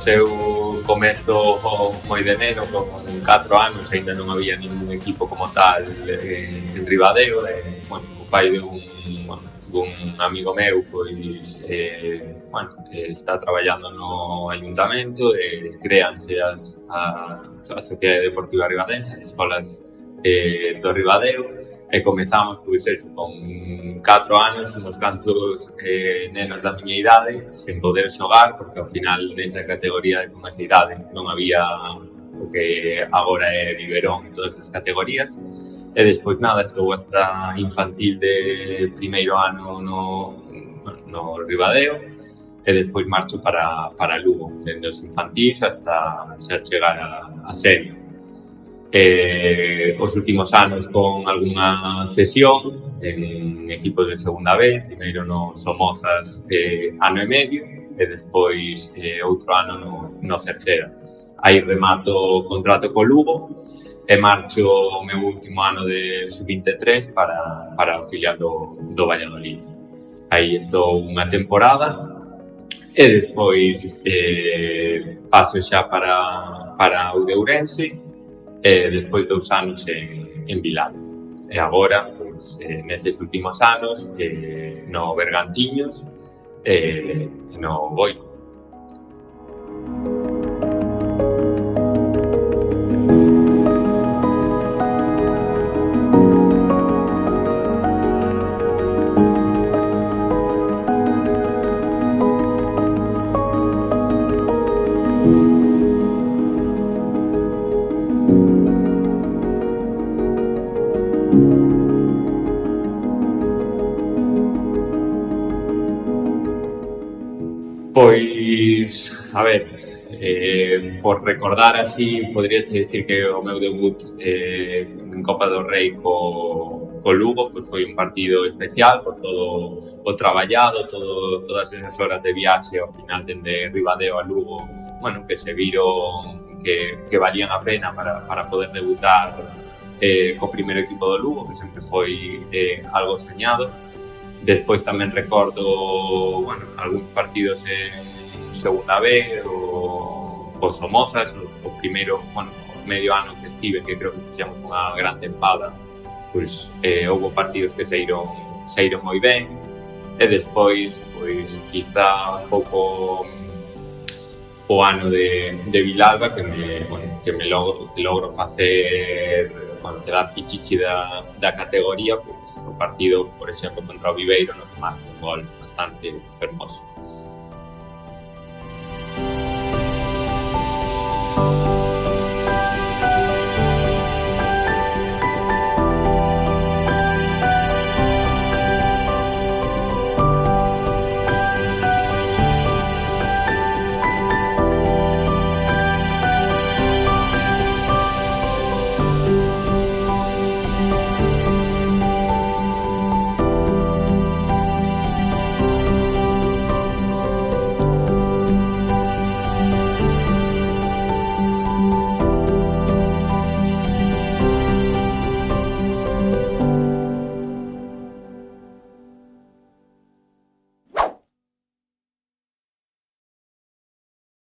eu comezo moi de neno, con 4 anos, ainda non había ningún equipo como tal en Ribadeo, bueno, o pai dun amigo meu, pois, está traballando no ayuntamento e créanse a Sociedade Deportiva Ribadense, as escolas do Ribadeo, e comezamos, pois eso, con 4 anos, uns cantos nenos da miña idade, sen poder xogar, porque ao final nesa categoría con esa idade non había o que agora é biberón en todas as categorías, e despois nada, estou hasta infantil de primeiro ano no Ribadeo, e despois marcho para Lugo, dende os infantis hasta xa chegar a serio. Os últimos anos con algunha cesión en equipos de segunda B, primeiro no Somozas ano e medio e despois outro ano no Cerceda. Aí remato o contrato co Lugo e marcho o meu último ano de sub-23 para o filial do Valladolid. Aí estou unha temporada e despois paso xa para o de Ourense e despois 2 anos en Vilalba. E agora, pois, nestes últimos anos, no Bergantiños e no Boiro. Pois, a ver, por recordar así, podría dicir que o meu debut en Copa do Rei co Lugo pois foi un partido especial por todo o traballado, todas esas horas de viaxe ao final dende Ribadeo a Lugo, bueno, que se viron que valían a pena para poder debutar co primeiro equipo do Lugo, que sempre foi algo soñado. Despois tamén recordo, bueno, algúns partidos en segunda B, o Somozas, o primeiro, bueno, o medio ano que estive, que creo que fixemos unha gran tempada, pois houve partidos que saíron moi ben, e despois, pois, quizá un pouco o ano de Vilalba que me logro facer, bueno, quedar pichichi da categoría, pois o partido, por exemplo, contra o Viveiro, no que marca un gol bastante fermoso.